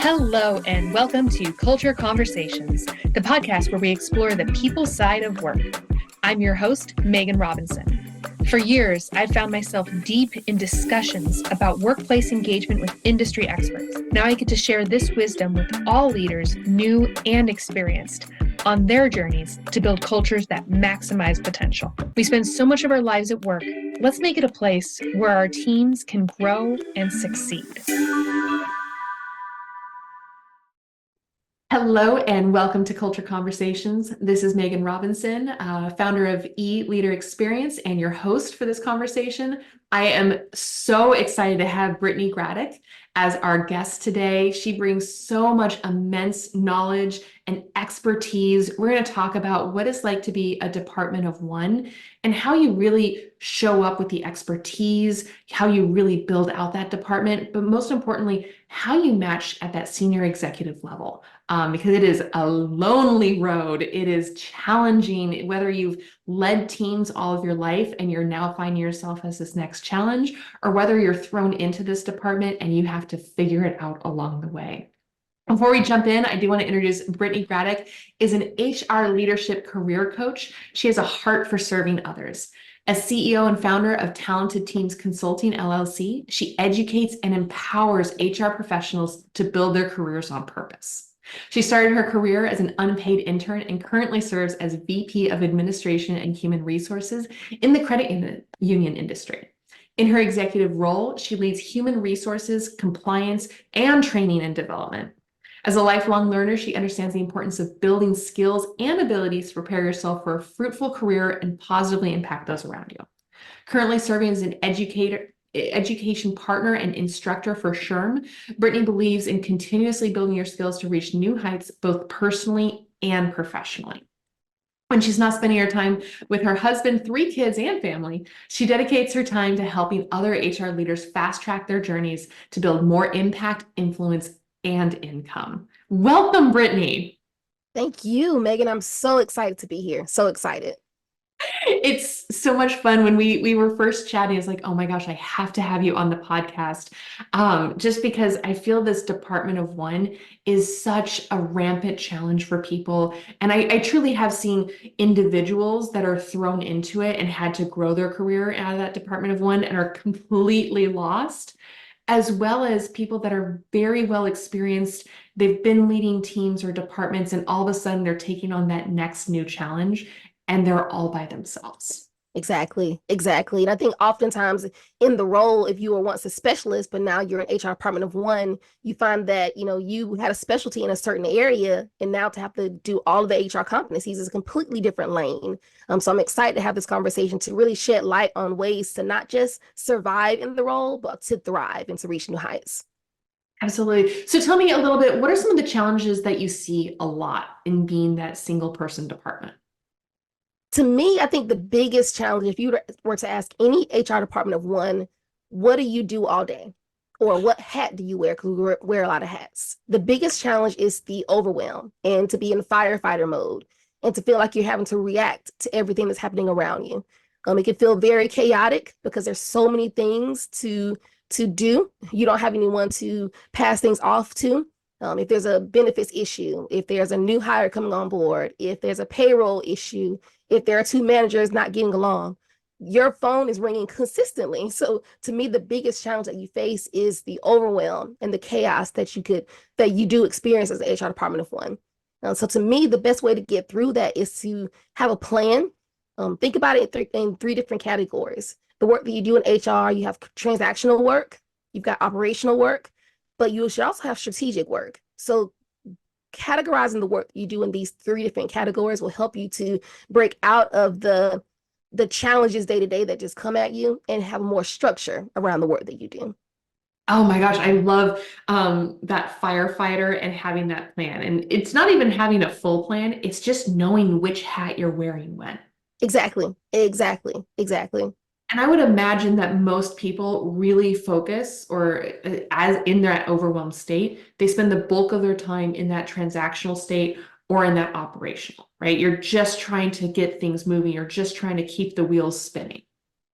Hello, and welcome to Culture Conversations, the podcast where we explore the people side of work. I'm your host, Megan Robinson. For years, I've found myself deep in discussions about workplace engagement with industry experts. Now I get to share this wisdom with all leaders, new and experienced, on their journeys to build cultures that maximize potential. We spend so much of our lives at work. Let's make it a place where our teams can grow and succeed. Hello and welcome to Culture Conversations. This is Megan Robinson, founder of Leader Experience and your host for this conversation. I am so excited to have Bryttani Graddick as our guest today. She brings so much immense knowledge and expertise. We're going to talk about what it's like to be a department of one and how you really show up with the expertise, how you really build out that department, but most importantly, how you match at that senior executive level. Because it is a lonely road. It is challenging, whether you've led teams all of your life and you're now finding yourself as this next challenge, or whether you're thrown into this department and you have to figure it out along the way. Before we jump in, I do want to introduce Bryttani Graddick is an HR leadership career coach. She has a heart for serving others. As CEO and founder of Talented Teams Consulting, LLC, she educates and empowers HR professionals to build their careers on purpose. She started her career as an unpaid intern and currently serves as VP of Administration and Human Resources in the credit union industry. In her executive role, she leads human resources, compliance, and training and development. As a lifelong learner, she understands the importance of building skills and abilities to prepare yourself for a fruitful career and positively impact those around you. Currently serving as an education partner and instructor for SHRM, Bryttani believes in continuously building your skills to reach new heights, both personally and professionally. When she's not spending her time with her husband, 3 kids, and family, she dedicates her time to helping other HR leaders fast track their journeys to build more impact, influence, and income. Welcome, Bryttani. Thank you, Megan. I'm so excited to be here. So excited. It's so much fun. When we were first chatting, it's like, oh my gosh, I have to have you on the podcast. Just because I feel this department of one is such a rampant challenge for people. And I truly have seen individuals that are thrown into it and had to grow their career out of that department of one and are completely lost, as well as people that are very well experienced. They've been leading teams or departments, and all of a sudden they're taking on that next new challenge, and they're all by themselves. Exactly. And I think oftentimes in the role, if you were once a specialist, but now you're an HR department of one, you find that, you had a specialty in a certain area, and now to have to do all of the HR competencies is a completely different lane. So I'm excited to have this conversation to really shed light on ways to not just survive in the role, but to thrive and to reach new heights. Absolutely. So tell me a little bit, what are some of the challenges that you see a lot in being that single person department? To me, I think the biggest challenge, if you were to ask any HR department of one, what do you do all day? Or what hat do you wear? Because we wear a lot of hats. The biggest challenge is the overwhelm and to be in firefighter mode and to feel like you're having to react to everything that's happening around you. It can feel very chaotic because there's so many things to do. You don't have anyone to pass things off to. If there's a benefits issue, if there's a new hire coming on board, if there's a payroll issue, if there are 2 managers not getting along, your phone is ringing consistently. So to me, the biggest challenge that you face is the overwhelm and the chaos that you do experience as an HR department of one. So to me, the best way to get through that is to have a plan. Think about it in 3 different categories. The work that you do in HR, you have transactional work, you've got operational work, but you should also have strategic work. So categorizing the work you do in these 3 different categories will help you to break out of the challenges day to day that just come at you and have more structure around the work that you do. Oh my gosh, I love that firefighter and having that plan. And it's not even having a full plan, it's just knowing which hat you're wearing when. Exactly. And I would imagine that most people really focus, or as in that overwhelmed state, they spend the bulk of their time in that transactional state or in that operational, right? You're just trying to get things moving. You're just trying to keep the wheels spinning.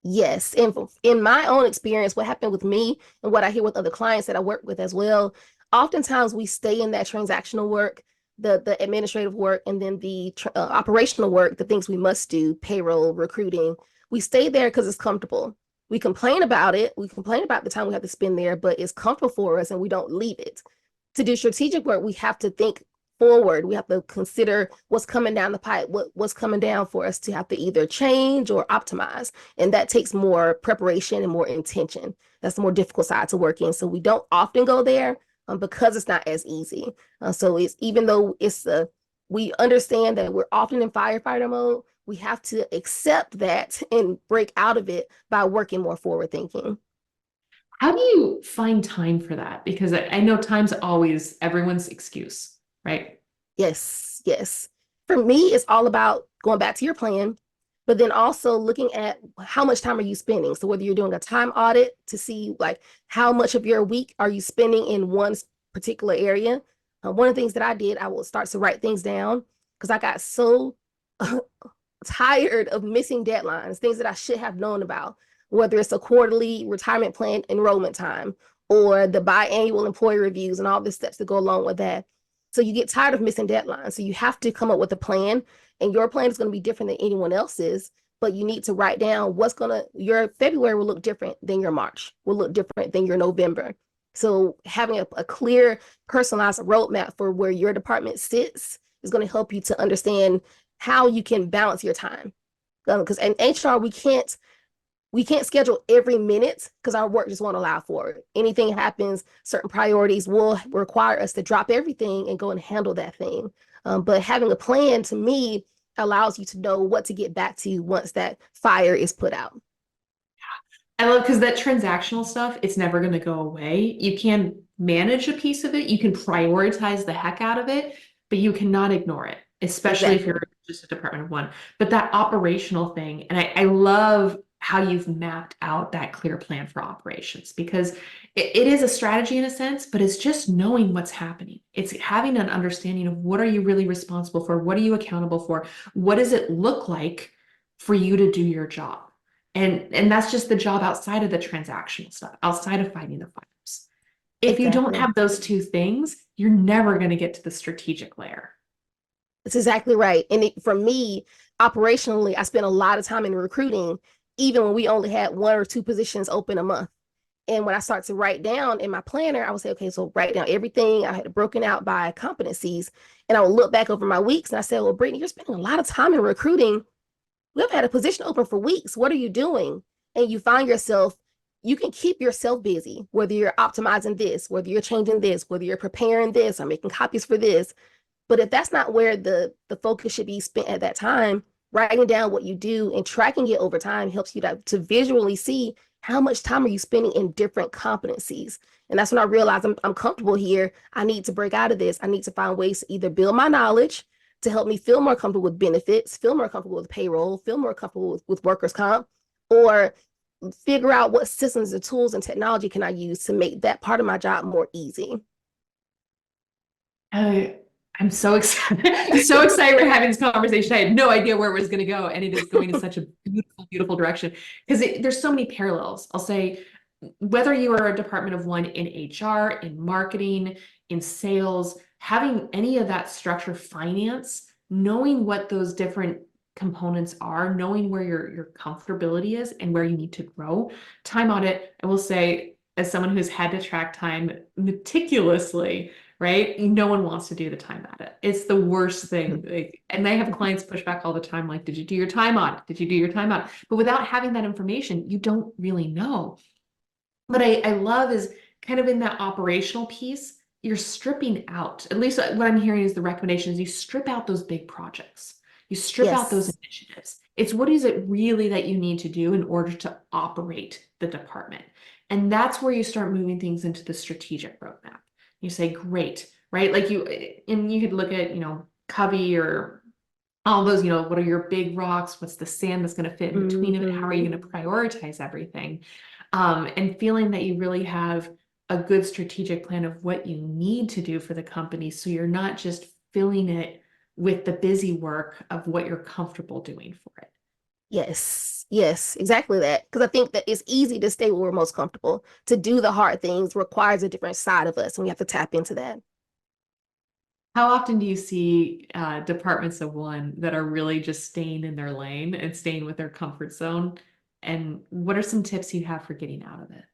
Yes. And in my own experience, what happened with me and what I hear with other clients that I work with as well, oftentimes we stay in that transactional work, the administrative work, and then the operational work, the things we must do, payroll, recruiting. We stay there because it's comfortable. We complain about it. We complain about the time we have to spend there, but it's comfortable for us and we don't leave it. To do strategic work, we have to think forward. We have to consider what's coming down the pipe, what's coming down for us to have to either change or optimize. And that takes more preparation and more intention. That's the more difficult side to work in. So we don't often go there because it's not as easy. So it's, even though we understand that we're often in firefighter mode, we have to accept that and break out of it by working more forward thinking. How do you find time for that? Because I know time's always everyone's excuse, right? Yes, yes. For me, it's all about going back to your plan, but then also looking at how much time are you spending. So whether you're doing a time audit to see like how much of your week are you spending in one particular area. One of the things that I did, I will start to write things down because I got so tired of missing deadlines, things that I should have known about, whether it's a quarterly retirement plan enrollment time or the biannual employee reviews and all the steps that go along with that. So you get tired of missing deadlines. So you have to come up with a plan, and your plan is going to be different than anyone else's. But you need to write down your February will look different than your March, will look different than your November. So having a clear, personalized roadmap for where your department sits is going to help you to understand how you can balance your time. Because in HR, we can't schedule every minute because our work just won't allow for it. Anything happens, certain priorities will require us to drop everything and go and handle that thing. But having a plan to me allows you to know what to get back to once that fire is put out. I love because that transactional stuff, it's never going to go away. You can manage a piece of it, you can prioritize the heck out of it, but you cannot ignore it, especially if Exactly. you're just a department of one. But that operational thing, and I love how you've mapped out that clear plan for operations because it is a strategy in a sense, but it's just knowing what's happening. It's having an understanding of what are you really responsible for? What are you accountable for? What does it look like for you to do your job? And that's just the job outside of the transactional stuff, outside of fighting the fires. If you don't Exactly. have those two things, you're never going to get to the strategic layer. That's exactly right. And for me, operationally, I spent a lot of time in recruiting, even when we only had one or two positions open a month. And when I start to write down in my planner, I would say, okay, so write down everything. I had it broken out by competencies. And I would look back over my weeks and I said, well, Brittany, you're spending a lot of time in recruiting. We've had a position open for weeks. What are you doing? And you find yourself, you can keep yourself busy, whether you're optimizing this, whether you're changing this, whether you're preparing this or making copies for this. But if that's not where the focus should be spent at that time, writing down what you do and tracking it over time helps you to visually see how much time are you spending in different competencies. And that's when I realized I'm comfortable here. I need to break out of this. I need to find ways to either build my knowledge to help me feel more comfortable with benefits, feel more comfortable with payroll, feel more comfortable with workers' comp, or figure out what systems and tools and technology can I use to make that part of my job more easy. I, I'm so excited. So excited we're having this conversation. I had no idea where it was going to go, and it is going in such a beautiful, beautiful direction because there's so many parallels. I'll say, whether you are a department of one in HR, in marketing, in sales, having any of that structure, finance, knowing what those different components are, knowing where your comfortability is and where you need to grow. Time audit, I will say, as someone who's had to track time meticulously, right? No one wants to do the time audit. It's the worst thing. And I have clients push back all the time, like, did you do your time audit? Did you do your time audit? But without having that information, you don't really know. But I love is kind of in that operational piece, you're stripping out, at least what I'm hearing is the recommendation is you strip out those big projects. You strip out those Yes, initiatives. It's what is it really that you need to do in order to operate the department? And that's where you start moving things into the strategic roadmap. You say, great, right? Like and you could look at, Covey or all those, what are your big rocks? What's the sand that's going to fit in between it? How are you mm-hmm. going to prioritize everything? And feeling that you really have a good strategic plan of what you need to do for the company. So you're not just filling it with the busy work of what you're comfortable doing for it. Yes, yes, exactly that. Because I think that it's easy to stay where we're most comfortable. To do the hard things requires a different side of us, and we have to tap into that. How often do you see departments of one that are really just staying in their lane and staying with their comfort zone? And what are some tips you have for getting out of it?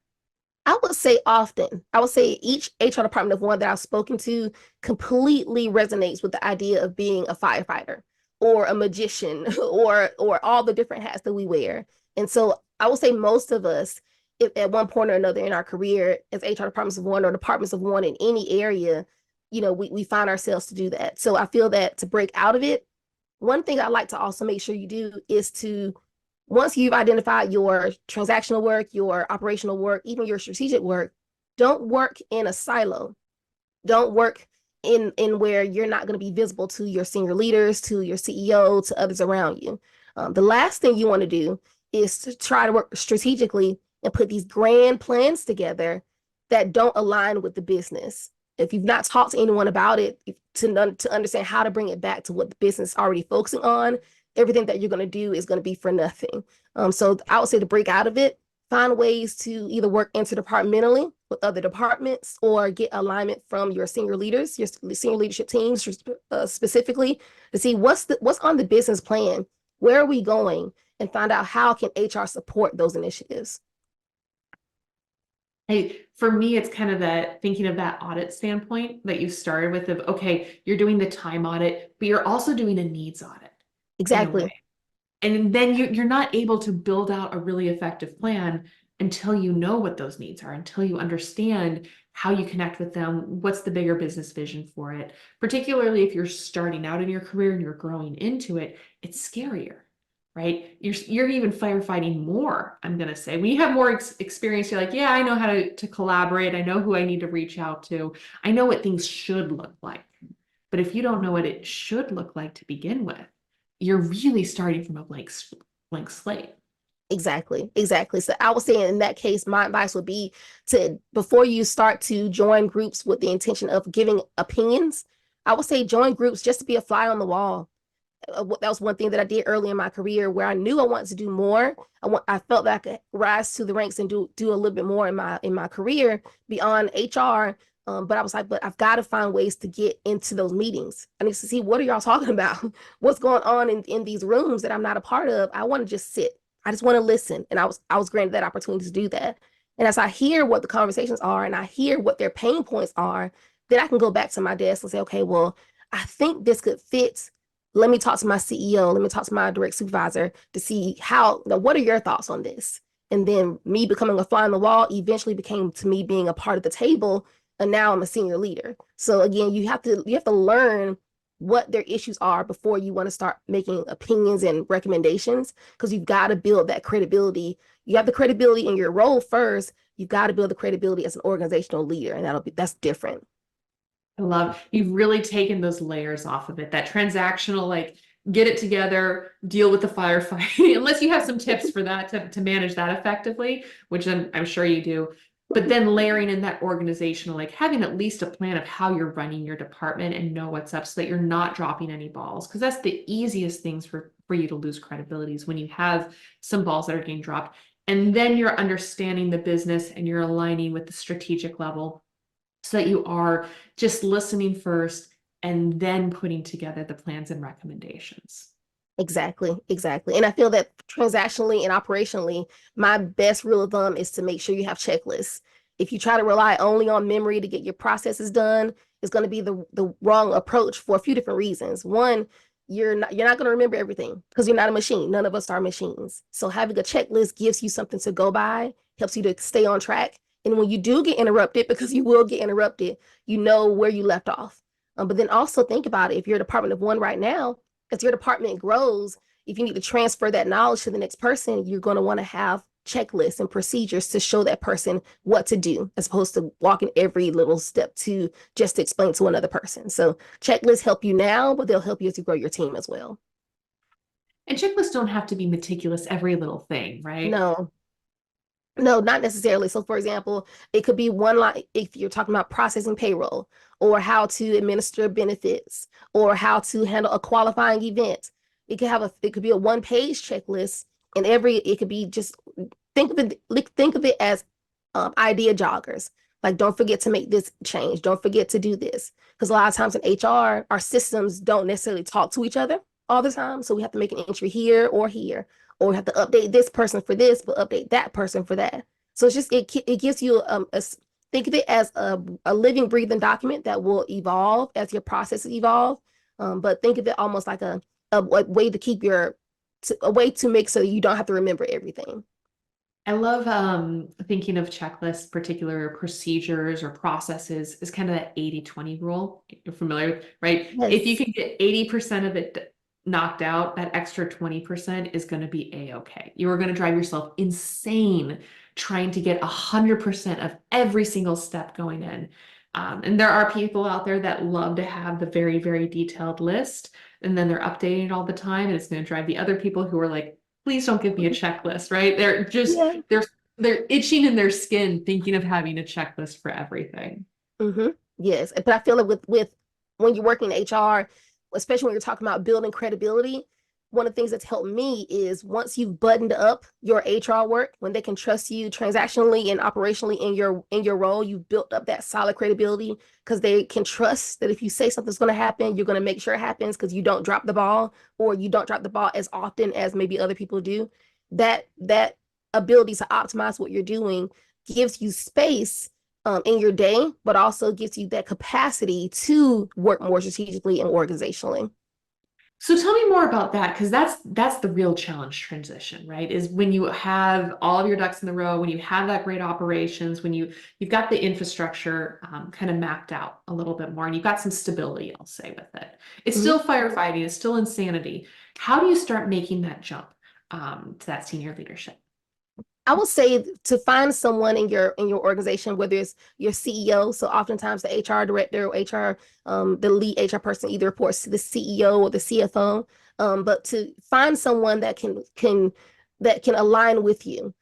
I would say often. I would say each HR department of one that I've spoken to completely resonates with the idea of being a firefighter or a magician or all the different hats that we wear. And so I would say most of us, if at one point or another in our career as HR departments of one or departments of one in any area, we find ourselves to do that. So I feel that to break out of it, one thing I like to also make sure you do is to, once you've identified your transactional work, your operational work, even your strategic work, don't work in a silo. Don't work in where you're not going to be visible to your senior leaders, to your CEO, to others around you. The last thing you want to do is to try to work strategically and put these grand plans together that don't align with the business. If you've not talked to anyone about it, to understand how to bring it back to what the business is already focusing on, everything that you're going to do is going to be for nothing. So I would say to break out of it, find ways to either work interdepartmentally with other departments or get alignment from your senior leaders, your senior leadership teams specifically, to see what's on the business plan, where are we going, and find out how can HR support those initiatives. Hey, for me, it's kind of that thinking of that audit standpoint that you started with of, okay, you're doing the time audit, but you're also doing a needs audit in a Exactly. way. And then you're not able to build out a really effective plan until you know what those needs are, until you understand how you connect with them, what's the bigger business vision for it. Particularly if you're starting out in your career and you're growing into it, it's scarier, right? You're even firefighting more, I'm gonna say. When you have more experience, you're like, yeah, I know how to collaborate. I know who I need to reach out to. I know what things should look like. But if you don't know what it should look like to begin with, you're really starting from a blank slate. Exactly, exactly. So I would say in that case, my advice would be to, before you start to join groups with the intention of giving opinions, I would say join groups just to be a fly on the wall. That was one thing that I did early in my career where I knew I wanted to do more. I felt that I could rise to the ranks and do a little bit more in my career beyond HR. But I was like, but I've got to find ways to get into those meetings. I need to see, what are y'all talking about? What's going on in these rooms that I'm not a part of? I want to just sit. I just want to listen. And I was granted that opportunity to do that. And as I hear what the conversations are and I hear what their pain points are, then I can go back to my desk and say, okay, well, I think this could fit. Let me talk to my CEO. Let me talk to my direct supervisor to see what are your thoughts on this? And then me becoming a fly on the wall eventually became to me being a part of the table. And now I'm a senior leader. So again, you have to learn what their issues are before you want to start making opinions and recommendations, because you've got to build that credibility. You have the credibility in your role first. You've got to build the credibility as an organizational leader, and that's different. I love you've really taken those layers off of it. That transactional, like get it together, deal with the firefighting, unless you have some tips for that to manage that effectively, which I'm sure you do. But then layering in that organizational, like having at least a plan of how you're running your department and know what's up so that you're not dropping any balls. Because that's the easiest things for you to lose credibility is when you have some balls that are getting dropped. And then you're understanding the business and you're aligning with the strategic level so that you are just listening first and then putting together the plans and recommendations. Exactly, exactly. And I feel that transactionally and operationally, my best rule of thumb is to make sure you have checklists. If you try to rely only on memory to get your processes done, it's going to be the wrong approach for a few different reasons. One, you're not going to remember everything because you're not a machine. None of us are machines. So having a checklist gives you something to go by, helps you to stay on track. And when you do get interrupted, because you will get interrupted, you know where you left off. But then also think about it. If you're a department of one right now, as your department grows, if you need to transfer that knowledge to the next person, you're going to want to have checklists and procedures to show that person what to do, as opposed to walking every little step to just to explain to another person. So checklists help you now, but they'll help you as you grow your team as well. And checklists don't have to be meticulous, every little thing, right? No, no, not necessarily. So, for example, it could be one line if you're talking about processing payroll or how to administer benefits or how to handle a qualifying event. it could be a one-page checklist, and it could be just think of it as idea joggers. Like, don't forget to make this change. Don't forget to do this. Because a lot of times in HR, our systems don't necessarily talk to each other all the time. So we have to make an entry here, or we have to update this person for this, but update that person for that. So it's just, it gives you think of it as a living, breathing document that will evolve as your processes evolve. But think of it almost like a way to keep a way to make so you don't have to remember everything. I love thinking of checklists, particular procedures or processes is kind of that 80-20 rule. You're familiar with, right? If you Yes. can get 80% of it knocked out, that extra 20% is going to be a-okay. You are going to drive yourself insane trying to get 100% of every single step going in. And there are people out there that love to have the very, very detailed list, and then they're updating it all the time, and it's going to drive the other people who are like, please don't give me a checklist, right? They're just Yeah. they're itching in their skin thinking of having a checklist for everything. Mm-hmm. Yes, but I feel like with when you're working in HR, especially when you're talking about building credibility, one of the things that's helped me is once you've buttoned up your HR work, when they can trust you transactionally and operationally in your role, you've built up that solid credibility because they can trust that if you say something's going to happen, you're going to make sure it happens because you don't drop the ball, or you don't drop the ball as often as maybe other people do. That ability to optimize what you're doing gives you space in your day, but also gives you that capacity to work more strategically and organizationally. So tell me more about that, because that's the real challenge transition, right? Is when you have all of your ducks in the row, when you have that great operations, when you've got the infrastructure kind of mapped out a little bit more, and you've got some stability, I'll say, with it. It's Mhm. still firefighting, it's still insanity. How do you start making that jump to that senior leadership? I would say to find someone in your organization, whether it's your CEO. So oftentimes the HR director or HR, the lead HR person either reports to the CEO or the CFO. But to find someone that can align with you.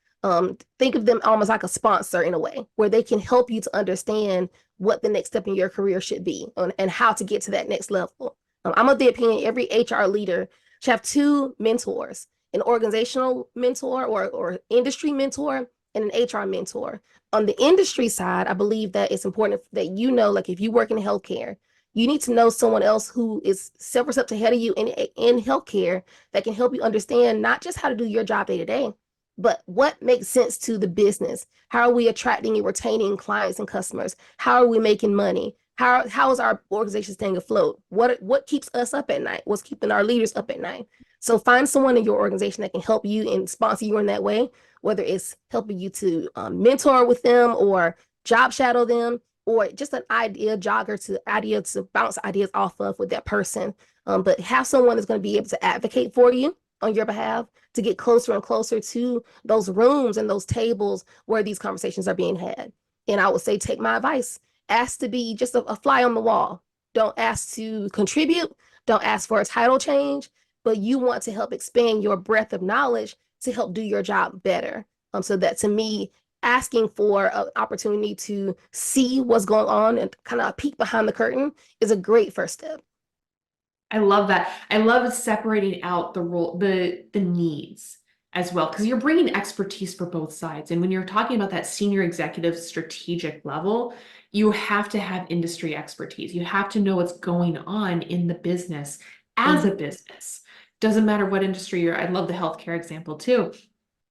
Think of them almost like a sponsor in a way, where they can help you to understand what the next step in your career should be and how to get to that next level. I'm of the opinion every HR leader should have two mentors, an organizational mentor or industry mentor, and an HR mentor. On the industry side, I believe that it's important that like if you work in healthcare, you need to know someone else who is several steps ahead of you in healthcare that can help you understand not just how to do your job day to day, but what makes sense to the business. How are we attracting and retaining clients and customers? How are we making money? How is our organization staying afloat? What keeps us up at night? What's keeping our leaders up at night? So find someone in your organization that can help you and sponsor you in that way, whether it's helping you to mentor with them or job shadow them, or just an idea to bounce ideas off of with that person. But have someone that's going to be able to advocate for you on your behalf to get closer and closer to those rooms and those tables where these conversations are being had. And I would say, take my advice. Ask to be just a fly on the wall. Don't ask to contribute. Don't ask for a title change, but you want to help expand your breadth of knowledge to help do your job better. So that to me, asking for an opportunity to see what's going on and kind of a peek behind the curtain is a great first step. I love that. I love separating out the role, the needs as well, because you're bringing expertise for both sides. And when you're talking about that senior executive strategic level, you have to have industry expertise. You have to know what's going on in the business as a Mhm. business. Doesn't matter what industry you're. I love the healthcare example too.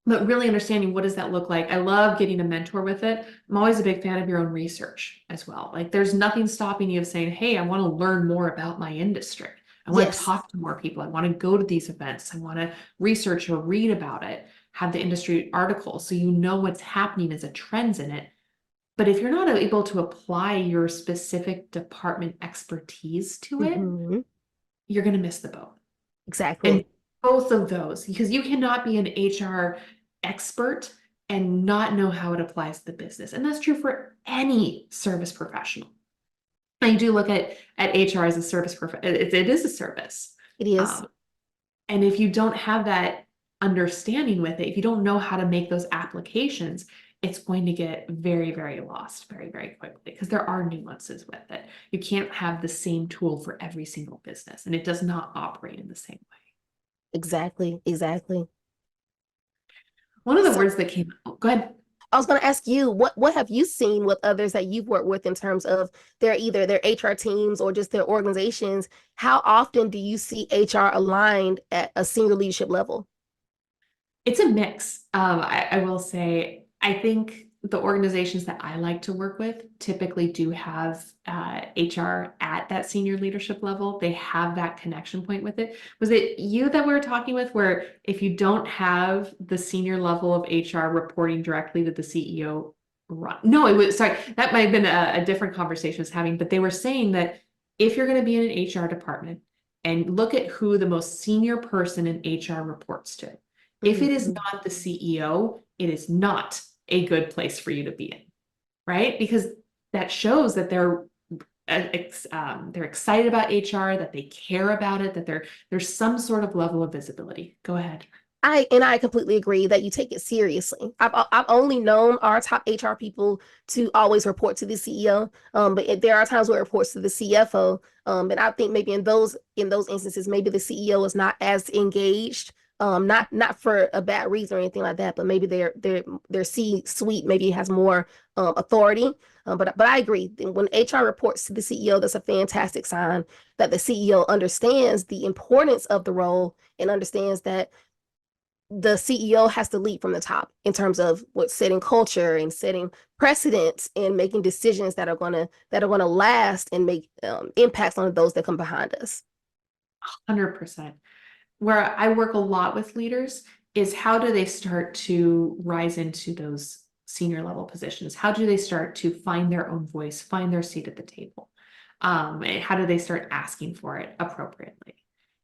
But really understanding what does that look like. I love getting a mentor with it. I'm always a big fan of your own research as well. Like there's nothing stopping you of saying, hey, I want to learn more about my industry. I want to Yes. talk to more people. I want to go to these events. I want to research or read about it, have the industry articles so you know what's happening as a trends in it. But if you're not able to apply your specific department expertise to it, Mhm. you're going to miss the boat. And Exactly. both of those, because you cannot be an HR expert and not know how it applies to the business. And that's true for any service professional. I do look at HR as a service it is a service. It is. Um, and if you don't have that understanding with it, if you don't know how to make those applications, it's going to get very, very lost very, very quickly because there are nuances with it. You can't have the same tool for every single business, and it does not operate in the same way. Exactly, exactly. One of the So words that came, oh, go ahead. I was going to ask you, what have you seen with others that you've worked with in terms of their HR teams or just their organizations? How often do you see HR aligned at a senior leadership level? It's a mix. I will say, I think the organizations that I like to work with typically do have HR at that senior leadership level. They have that connection point with it. Was it you that we were talking with where if you don't have the senior level of HR reporting directly to the CEO, no, it was, sorry, that might have been a different conversation I was having, but they were saying that if you're going to be in an HR department and look at who the most senior person in HR reports to, if it is Mhm. not the CEO, it is not a good place for you to be in, right? Because that shows that they're excited about HR, that they care about it, that there's some sort of level of visibility. Go ahead. I completely agree that you take it seriously. I've only known our top HR people to always report to the CEO, but there are times where it reports to the CFO, and I think maybe in those instances, maybe the CEO is not as engaged, not for a bad reason or anything like that, but maybe their C suite maybe has more authority. But I agree. When HR reports to the CEO, that's a fantastic sign that the CEO understands the importance of the role and understands that the CEO has to lead from the top in terms of what setting culture and setting precedents and making decisions that are gonna last and make impacts on those that come behind us. 100%. Where I work a lot with leaders is how do they start to rise into those senior level positions? How do they start to find their own voice, find their seat at the table? And how do they start asking for it appropriately?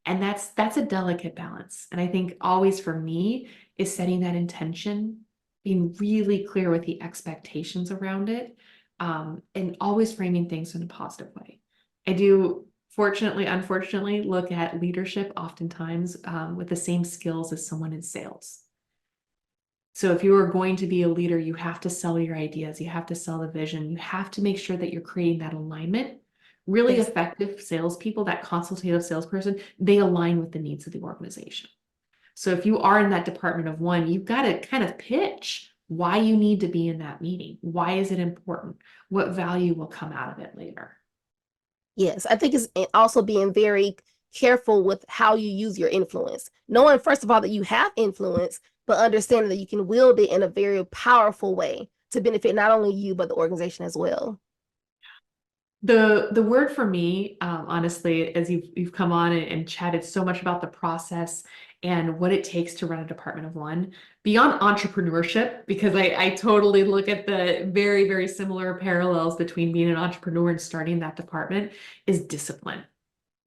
And that's a delicate balance. And I think always for me is setting that intention, being really clear with the expectations around it, and always framing things in a positive way. I do fortunately, unfortunately, look at leadership oftentimes with the same skills as someone in sales. So if you are going to be a leader, you have to sell your ideas, you have to sell the vision, you have to make sure that you're creating that alignment. Really Yes. effective salespeople, that consultative salesperson, they align with the needs of the organization. So if you are in that department of one, you've got to kind of pitch why you need to be in that meeting. Why is it important? What value will come out of it later? Yes, I think it's also being very careful with how you use your influence. Knowing, first of all, that you have influence, but understanding that you can wield it in a very powerful way to benefit not only you, but the organization as well. The word for me, honestly, as you've come on and chatted so much about the process and what it takes to run a department of one, beyond entrepreneurship, because I totally look at the very, very similar parallels between being an entrepreneur and starting that department, is discipline.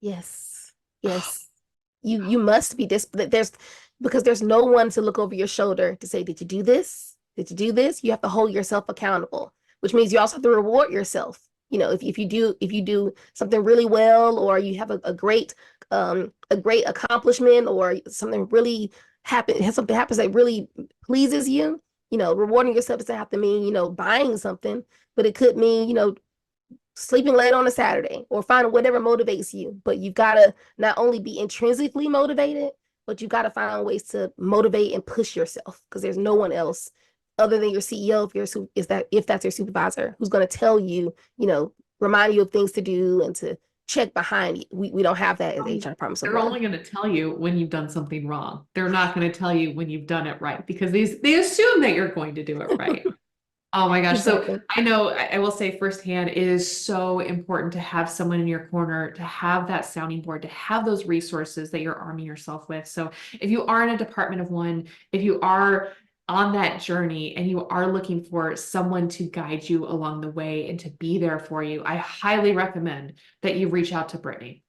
Yes. Yes. You must be this there's because there's no one to look over your shoulder to say, did you do this? Did you do this? You have to hold yourself accountable, which means you also have to reward yourself. If you do something really well, or you have a great accomplishment, or something happens that really pleases you, rewarding yourself doesn't have to mean, buying something, but it could mean, sleeping late on a Saturday or finding whatever motivates you. But you've got to not only be intrinsically motivated, but you got to find ways to motivate and push yourself, because there's no one else other than your CEO, if that's your supervisor, who's going to tell you, remind you of things to do and to check behind you. We don't have that as HR departments of They're one. only going to tell you when you've done something wrong. They're not going to tell you when you've done it right because they assume that you're going to do it right. Oh my gosh. So Exactly. I know I will say firsthand, it is so important to have someone in your corner, to have that sounding board, to have those resources that you're arming yourself with. So if you are in a department of one, if you are on that journey and you are looking for someone to guide you along the way and to be there for you, I highly recommend that you reach out to Bryttani.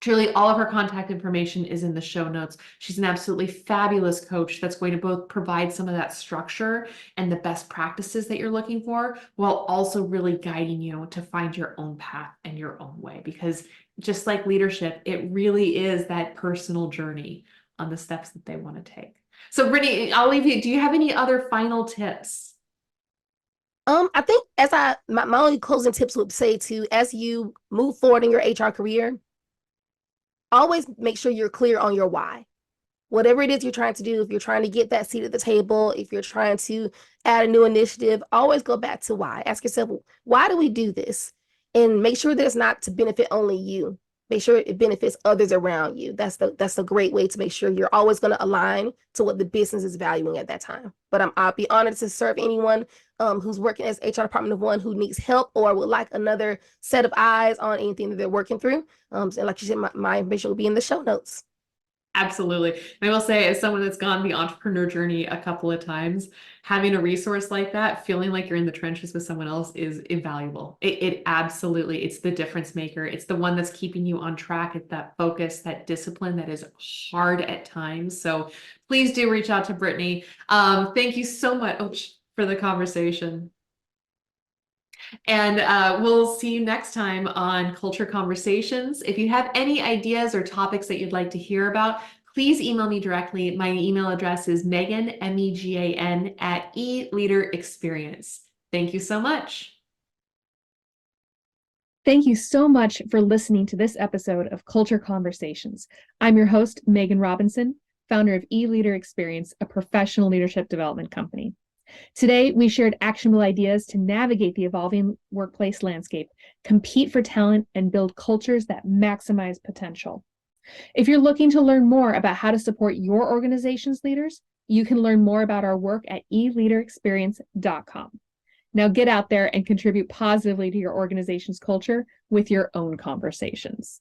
Truly, all of her contact information is in the show notes. She's an absolutely fabulous coach that's going to both provide some of that structure and the best practices that you're looking for, while also really guiding you to find your own path and your own way. Because just like leadership, it really is that personal journey on the steps that they want to take. So, Brittany, I'll leave you. Do you have any other final tips? I think my only closing tips would say to, as you move forward in your HR career, always make sure you're clear on your why. whatever it is you're trying to do, if you're trying to get that seat at the table, if you're trying to add a new initiative, always go back to why. Ask yourself, why do we do this? And make sure that it's not to benefit only you. Make sure it benefits others around you. That's a great way to make sure you're always going to align to what the business is valuing at that time. But I'll be honored to serve anyone who's working as HR department of one who needs help or would like another set of eyes on anything that they're working through. And like you said, my information will be in the show notes. Absolutely. And I will say, as someone that's gone the entrepreneur journey a couple of times, having a resource like that, feeling like you're in the trenches with someone else is invaluable. It absolutely, it's the difference maker. It's the one that's keeping you on track. It's that focus, that discipline that is hard at times. So please do reach out to Bryttani. Thank you so much for the conversation. And we'll see you next time on Culture Conversations. If you have any ideas or topics that you'd like to hear about, please email me directly. My email address is Megan, MEGAN, @eLeaderExperience. Thank you so much. Thank you so much for listening to this episode of Culture Conversations. I'm your host, Megan Robinson, founder of eLeader Experience, a professional leadership development company. Today, we shared actionable ideas to navigate the evolving workplace landscape, compete for talent, and build cultures that maximize potential. If you're looking to learn more about how to support your organization's leaders, you can learn more about our work at eleaderexperience.com. Now get out there and contribute positively to your organization's culture with your own conversations.